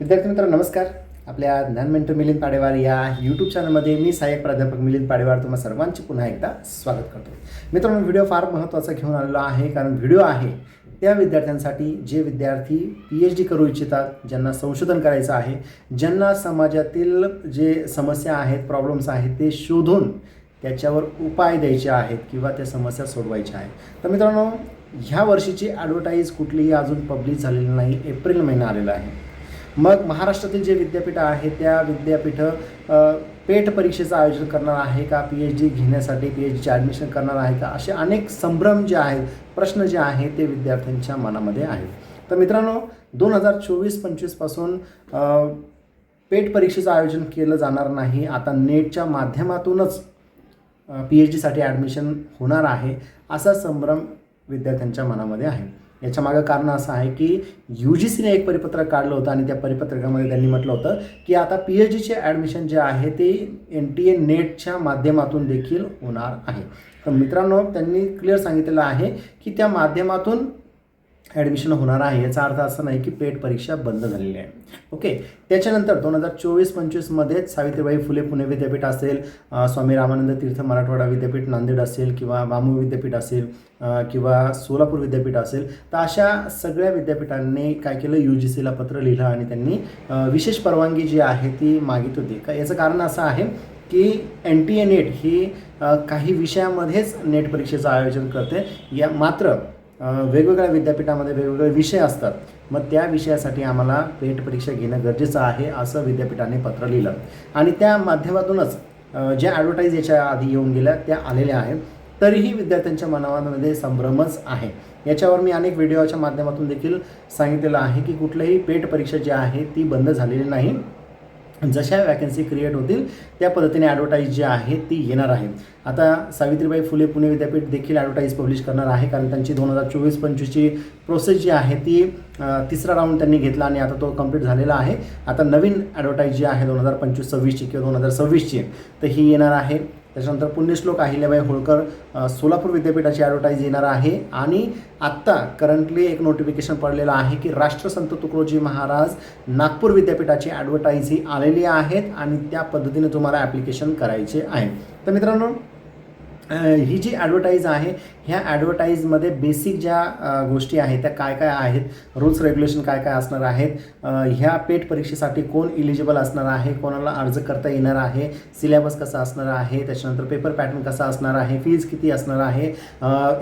विद्यार्थी मित्रांनो नमस्कार. आपल्या ज्ञान मेंटर मिलिंद पाडेवार या यूट्यूब चॅनलमध्ये मी सहाय्यक प्राध्यापक मिलिंद पाडेवार तुम्हा सर्वांचे पुन्हा एकदा स्वागत करतो. मित्रांनो, व्हिडिओ फार महत्त्वाचा घेऊन आलेलो आहे, कारण व्हिडिओ आहे त्या विद्यार्थ्यांसाठी जे विद्यार्थी PhD करू इच्छितात, ज्यांना संशोधन करायचं आहे, ज्यांना समाजातील जे समस्या आहेत, प्रॉब्लेम्स आहेत ते शोधून त्याच्यावर उपाय द्यायचे आहेत किंवा त्या समस्या सोडवायच्या आहेत. तर मित्रांनो, ह्या वर्षीची ॲडव्हर्टाईज कुठलीही अजून पब्लिश झालेली नाही. एप्रिल महिना आलेला आहे. मग महाराष्ट्रातील जे विद्यापीठं आहेत त्या विद्यापीठं पेट परीक्षेचं आयोजन करणार आहे का, PhD घेण्यासाठी PhDचे ॲडमिशन करणार आहे का, असे अनेक संभ्रम जे आहेत, प्रश्न जे आहेत ते विद्यार्थ्यांच्या मनामध्ये आहेत. तर मित्रांनो, 2024-25 पासून पेट परीक्षेचं आयोजन केलं जाणार नाही. आता नेटच्या माध्यमातूनच PhDसाठी ॲडमिशन होणार आहे, असा संभ्रम विद्यार्थ्यांच्या मनामध्ये आहे. याच्या मागं कारण असं आहे की UGCने एक परिपत्रक काढलं होतं आणि त्या परिपत्रकामध्ये त्यांनी म्हटलं होतं की आता PhDचे ॲडमिशन जे आहे ते NTA नेटच्या माध्यमातून देखील होणार आहे. तर मित्रांनो, त्यांनी क्लिअर सांगितलेलं आहे की त्या माध्यमातून ॲडमिशन होणार आहे. याचा अर्थ असा नाही की पेट परीक्षा बंद झालेली आहे. ओके. त्याच्यानंतर 2024-25मध्येच सावित्रीबाई फुले पुणे विद्यापीठ असेल, स्वामी रामानंद तीर्थ मराठवाडा विद्यापीठ नांदेड असेल, किंवा वामू विद्यापीठ असेल, किंवा सोलापूर विद्यापीठ असेल, तर अशा सगळ्या विद्यापीठांनी काय केलं, UGCला पत्र लिहिलं आणि त्यांनी विशेष परवानगी जी आहे ती मागित होती. याचं कारण असं आहे की NTA नेट ही काही विषयामध्येच नेट परीक्षेचं आयोजन करते. या मात्र वेगवेगळ्या विद्यापीठामध्ये वेगवेगळे विषय असतात. मग त्या विषयासाठी आम्हाला पेट परीक्षा घेणं गरजेचं आहे, असं विद्यापीठाने पत्र लिहिलं आणि त्या माध्यमातूनच ज्या ॲडव्हर्टाईज याच्या आधी येऊन गेल्या त्या आलेल्या आहेत. तरीही विद्यार्थ्यांच्या मनामध्ये संभ्रमच आहे. याच्यावर मी अनेक व्हिडिओच्या माध्यमातून देखील सांगितलेलं आहे की कुठलीही पेट परीक्षा जी आहे ती बंद झालेली नाही. जशा वॅकन्सी क्रिएट होतील त्या पद्धतीने ॲडव्हर्टाईज जी आहे ती येणार आहे. आता सावित्रीबाई फुले पुणे विद्यापीठ देखील ॲडव्हर्टाईज पब्लिश करणार आहे, कारण त्यांची 2024-25ची प्रोसेस जी आहे ती तिसरा राऊंड त्यांनी घेतला आणि आता तो कंप्लीट झालेला आहे. आता नवीन ॲडव्हर्टाईज जी आहे 2025-26ची किंवा 2026ची तर ही येणार आहे. त्याच्यानंतर पुण्यश्लोक अहिल्याबाई होळकर सोलापूर विद्यापीठाची ॲडव्हर्टाईज येणार आहे. आणि आत्ता करंटली एक नोटिफिकेशन पडलेलं आहे की राष्ट्रसंत तुकडोजी महाराज नागपूर विद्यापीठाची ॲडव्हर्टाईज ही आलेली आहेत आणि त्या पद्धतीने तुम्हाला ॲप्लिकेशन करायचे आहे. तर मित्रांनो, ही जी ॲडव्हर्टाईज आहे ह्या ॲडव्हर्टाईजमध्ये बेसिक ज्या गोष्टी आहेत त्या काय काय आहेत, रूल्स रेग्युलेशन काय काय असणार आहेत, ह्या पेट परीक्षेसाठी कोण इलिजिबल असणार आहे, कोणाला अर्ज करता येणार आहे, सिलेबस कसा असणार आहे, त्याच्यानंतर पेपर पॅटर्न कसा असणार आहे, फीज किती असणार आहे,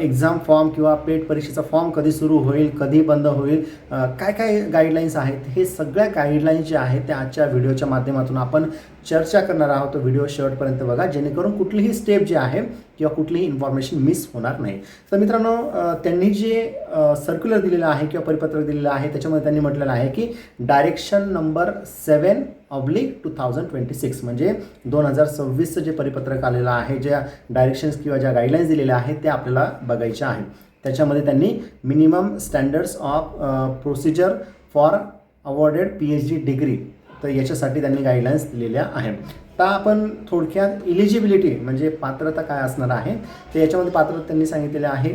एक्झाम फॉर्म किंवा पेट परीक्षेचा फॉर्म कधी सुरू होईल, कधी बंद होईल, काय काय गाईडलाईन्स आहेत, हे सगळ्या गाईडलाईन्स ज्या आहेत त्या आजच्या व्हिडिओच्या माध्यमातून आपण चर्चा करणार आहोत. व्हिडिओ शेवटपर्यंत बघा, जेणेकरून कुठलीही स्टेप जी आहे किंवा कुठलीही इन्फॉर्मेशन मिस होणार नाही. तर मित्रांनो, त्यांनी जे सर्क्युलर दिलेलं आहे किंवा परिपत्रक दिलेलं आहे त्याच्यामध्ये त्यांनी म्हटलेलं आहे की डायरेक्शन नंबर 7/2026 म्हणजे 2026चं जे परिपत्रक आलेलं आहे, ज्या डायरेक्शन्स किंवा ज्या गाईडलाईन्स दिलेल्या आहेत त्या आपल्याला बघायच्या आहेत. त्याच्यामध्ये त्यांनी minimum standards of procedure for awarded PhD degree, तर याच्यासाठी त्यांनी गाईडलाईन्स दिलेल्या आहेत. तर आपण थोडक्यात इलिजिबिलिटी म्हणजे पात्रता काय असणार आहे तर याच्यामध्ये पात्रता त्यांनी सांगितलेलं आहे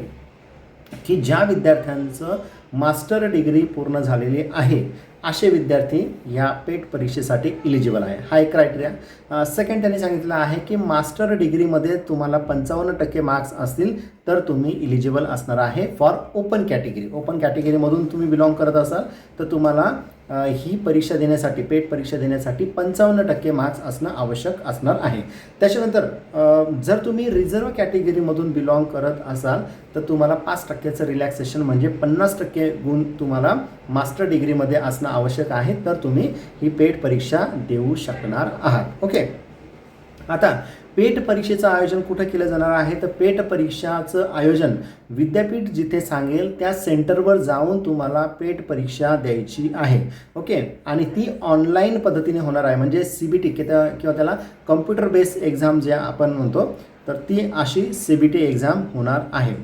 की ज्या विद्यार्थ्यांचं मास्टर डिग्री पूर्ण झालेली आहे असे विद्यार्थी या पेट परीक्षेसाठी इलिजिबल आहे. हा एक क्रायटेरिया. सेकंड त्यांनी सांगितलं आहे की मास्टर डिग्रीमध्ये तुम्हाला 55% मार्क्स असतील तर तुम्ही इलिजिबल असणार आहे फॉर ओपन कॅटेगरी. ओपन कॅटेगरीमधून तुम्ही बिलॉंग करत असाल तर तुम्हाला ही परीक्षा देण्यासाठी, पेट परीक्षा देण्यासाठी 55% मार्क्स असणं आवश्यक असणार आहे. त्याच्यानंतर जर तुम्ही रिझर्व कॅटेगरीमधून बिलॉंग करत असाल तर तुम्हाला 5%चं रिलॅक्सेशन म्हणजे 50% गुण तुम्हाला मास्टर डिग्रीमध्ये असणं आवश्यक आहे, तर तुम्ही ही पेट परीक्षा देऊ शकणार आहात. ओके. आता पेट परीक्षेचं आयोजन कुठं केलं जाणार आहे तर पेट परीक्षाचं आयोजन विद्यापीठ जिथे सांगेल त्या सेंटरवर जाऊन तुम्हाला पेट परीक्षा द्यायची आहे. ओके. आणि ती ऑनलाईन पद्धतीने होणार आहे, म्हणजे CBT किंवा त्याला कम्प्युटर बेस्ड एक्झाम जे आपण म्हणतो, तर ती अशी CBT एक्झाम होणार आहे.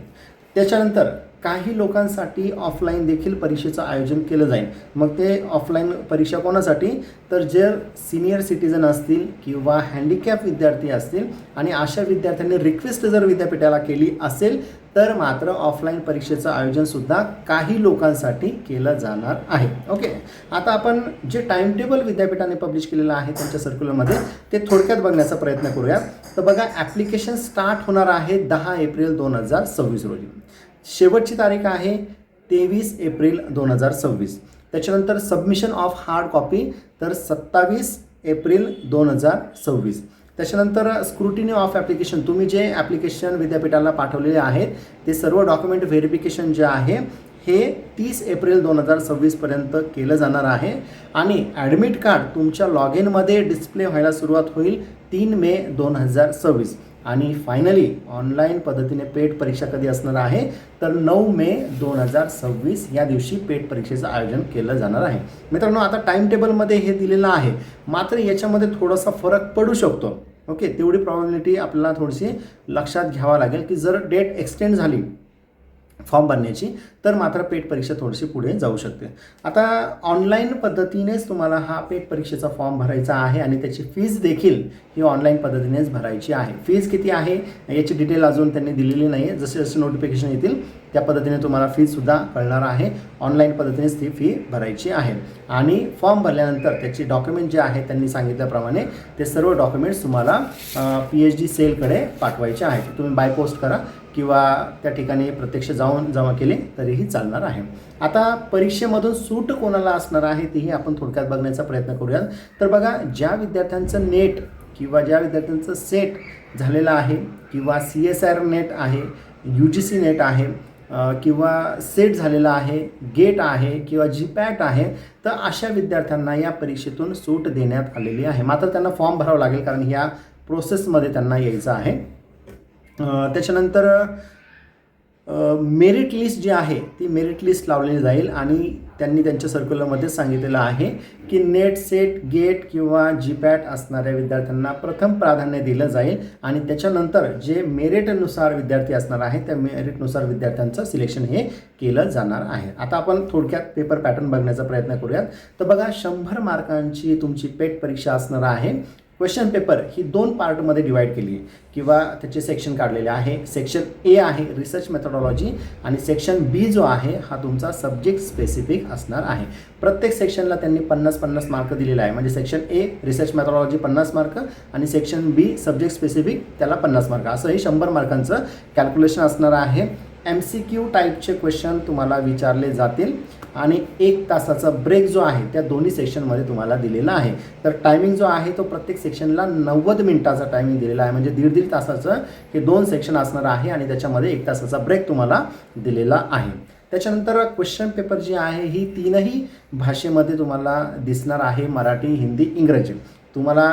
त्याच्यानंतर काही लोकांसाठी ऑफलाईन देखील परीक्षेचं आयोजन केलं जाईल. मग ते ऑफलाईन परीक्षा कोणासाठी तर जर सिनियर सिटीजन असतील किंवा हँडिकॅप विद्यार्थी असतील आणि अशा विद्यार्थ्यांनी रिक्वेस्ट जर विद्यापीठाला केली असेल तर मात्र ऑफलाईन परीक्षेचं आयोजनसुद्धा काही लोकांसाठी केलं जाणार आहे. ओके, आता आपण जे टाईमटेबल विद्यापीठाने पब्लिश केलेलं आहे त्यांच्या सर्क्युलरमध्ये ते थोडक्यात बघण्याचा प्रयत्न करूया. तर बघा, ॲप्लिकेशन स्टार्ट होणार आहे 10 एप्रिल 2026 रोजी. शेवटची तारीख आहे 23 एप्रिल 2026. त्याच्यानंतर सबमिशन ऑफ हार्ड कॉपी तर 27 एप्रिल 2026. त्याच्यानंतर स्क्रुटिनी ऑफ ॲप्लिकेशन, तुम्ही जे ॲप्लिकेशन विद्यापीठाला पाठवलेले आहेत ते सर्व डॉक्युमेंट व्हेरिफिकेशन जे आहे हे 30 एप्रिल 2026पर्यंत केलं जाणार आहे. आणि ॲडमिट कार्ड तुमच्या लॉग इनमध्ये डिस्प्ले व्हायला सुरुवात होईल 3 मे 2026. आणि फायनली ऑनलाईन पद्धतीने पेट परीक्षा कधी असणार आहे तर 9 मे 2026 या दिवशी पेट परीक्षेचं आयोजन केलं जाणार आहे. मित्रांनो, आता टाईम टेबलमध्ये हे दिलेलं आहे, मात्र याच्यामध्ये थोडासा फरक पडू शकतो. ओके, तेवढी प्रॉबिलिटी आपल्याला थोडीशी लक्षात घ्यावा लागेल की जर डेट एक्सटेंड झाली फॉर्म भरण्याची तर मात्र पेट परीक्षा थोडीशी पुढे जाऊ शकते. आता ऑनलाईन पद्धतीनेच तुम्हाला हा पेट परीक्षेचा फॉर्म भरायचा आहे आणि त्याची फीज देखील ही ऑनलाईन पद्धतीनेच भरायची आहे. फीज किती आहे याची डिटेल अजून त्यांनी दिलेली नाही आहे. जसे जसे नोटिफिकेशन येतील त्या पद्धतीने तुम्हाला फीसुद्धा कळणार आहे. ऑनलाईन पद्धतीनेच ती फी भरायची आहे. आणि फॉर्म भरल्यानंतर त्याची डॉक्युमेंट जे आहे त्यांनी सांगितल्याप्रमाणे ते सर्व डॉक्युमेंट्स तुम्हाला PhD सेलकडे पाठवायचे आहेत. तुम्ही बाय पोस्ट करा किंवा त्या ठिकाणी प्रत्यक्ष जाऊन जमा केले तरीही चालणार आहे. आता परीक्षेमधून सूट कोणाला असणार आहे तेही आपण थोडक्यात बघण्याचा प्रयत्न करूयात. तर बघा, ज्या विद्यार्थ्यांचं नेट किंवा ज्या विद्यार्थ्यांचं सेट झालेलं आहे किंवा CSIR नेट आहे, UGC नेट आहे किंवा सेट झालेला आहे, गेट आहे किंवा GPAT आहे, तर अशा विद्यार्थ्यांना या परीक्षेतून सूट देण्यात आलेली आहे. मात्र त्यांना फॉर्म भरावा लागेल कारण ह्या प्रोसेसमध्ये त्यांना यायचं आहे. त्याच्यानंतर मेरिट लिस्ट जी आहे ती मेरिट लिस्ट लावलेली जाईल आणि त्यांनी त्यांच्या सर्क्युलरमध्ये सांगितलेलं आहे की नेट, सेट, गेट किंवा GPAT असणाऱ्या विद्यार्थ्यांना प्रथम प्राधान्य दिलं जाईल आणि त्याच्यानंतर जे मेरिटनुसार विद्यार्थी असणार आहे त्या मेरिटनुसार विद्यार्थ्यांचं सिलेक्शन हे केलं जाणार आहे. आता आपण थोडक्यात पेपर पॅटर्न बघण्याचा प्रयत्न करूयात. तर बघा, 100 मार्कांची तुमची पेट परीक्षा असणार आहे. क्वेश्चन पेपर ही 2 पार्टमध्ये डिवाईड केली आहे किंवा त्याचे सेक्शन काढलेले आहे. सेक्शन A आहे रिसर्च मेथोडॉलॉजी आणि सेक्शन B जो आहे हा तुमचा सब्जेक्ट स्पेसिफिक असणार आहे. प्रत्येक सेक्शनला त्यांनी 50-50 मार्क दिलेला आहे. म्हणजे section A research methodology 50 mark आणि सेक्शन B सब्जेक्ट स्पेसिफिक त्याला 50 मार्क, असं हे 100 मार्कांचं कॅल्क्युलेशन असणार आहे. MCQ टाईपचे क्वेश्चन तुम्हाला विचारले जातील आणि 1 तासाचा ब्रेक जो आहे त्या दोन्ही सेक्शनमध्ये तुम्हाला दिलेला आहे. तर टायमिंग जो आहे तो प्रत्येक सेक्शनला 90 मिनिटाचा टायमिंग दिलेला आहे. म्हणजे दीड तासाचं हे 2 सेक्शन असणार आहे आणि त्याच्यामध्ये 1 तासाचा ब्रेक तुम्हाला दिलेला आहे. त्याच्यानंतर क्वेश्चन पेपर जी आहे ही 3ही भाषेमध्ये तुम्हाला दिसणार आहे, मराठी, हिंदी, इंग्रजी. तुम्हाला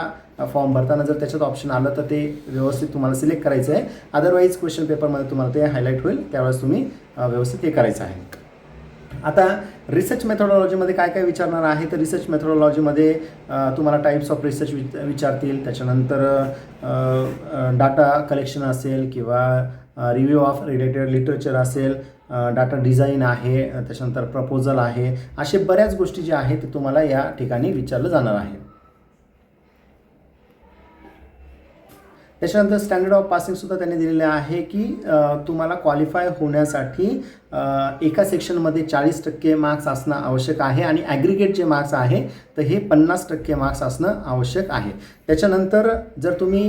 फॉर्म भरताना जर त्याच्यात ऑप्शन आलं तर ते व्यवस्थित तुम्हाला सिलेक्ट करायचं आहे. अदरवाईज क्वेश्चन पेपरमध्ये तुम्हाला ते हायलाईट होईल, त्यावेळेस तुम्ही व्यवस्थित हे करायचं आहे. आता रिसर्च मेथोडॉलॉजीमध्ये काय काय विचारणार आहे तर रिसर्च मेथोडॉलॉजीमध्ये तुम्हाला टाईप्स ऑफ रिसर्च विचारतील. त्याच्यानंतर डाटा कलेक्शन असेल किंवा रिव्ह्यू ऑफ रिलेटेड लिटरेचर असेल, डाटा डिझाईन आहे, त्याच्यानंतर प्रपोजल आहे, असे बऱ्याच गोष्टी ज्या आहेत ते तुम्हाला या ठिकाणी विचारलं जाणार आहे. त्याच्यानंतर स्टँडर्ड ऑफ पासिंगसुद्धा त्यांनी दिलेले आहे की तुम्हाला क्वालिफाय होण्यासाठी एका सेक्शनमध्ये 40% मार्क्स असणं आवश्यक आहे आणि ॲग्रिगेट जे मार्क्स आहे तर हे 50% मार्क्स असणं आवश्यक आहे. त्याच्यानंतर जर तुम्ही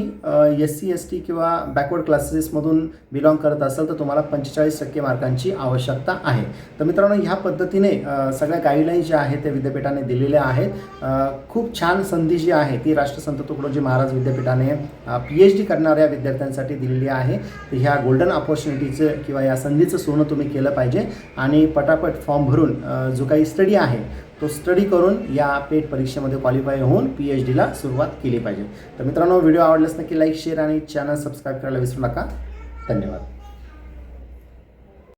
SC ST किंवा बॅकवर्ड क्लासेसमधून बिलॉंग करत असाल तर तुम्हाला 45% मार्कांची आवश्यकता आहे. तर मित्रांनो, ह्या पद्धतीने सगळ्या गाईडलाईन्स ज्या आहेत त्या विद्यापीठाने दिलेल्या आहेत. खूप छान संधी जी आहे ती राष्ट्रसंत तुकडोजी महाराज विद्यापीठाने PhD करणाऱ्या विद्यार्थ्यांसाठी दिलेली आहे. तर ह्या गोल्डन ऑपॉर्च्युनिटीचं किंवा या संधीचं सोनं तुम्ही केलं पाहिजे आणि पटापट फॉर्म भरून जो काही स्टडी आहे तो स्टडी करून या पेट परीक्षेमध्ये क्वालिफाय होऊन PhDला सुरुवात केली पाहिजे. तर मित्रांनो, व्हिडिओ आवडल्यास नक्की लाईक, शेअर आणि चॅनल सबस्क्राईब करायला विसरू नका. धन्यवाद.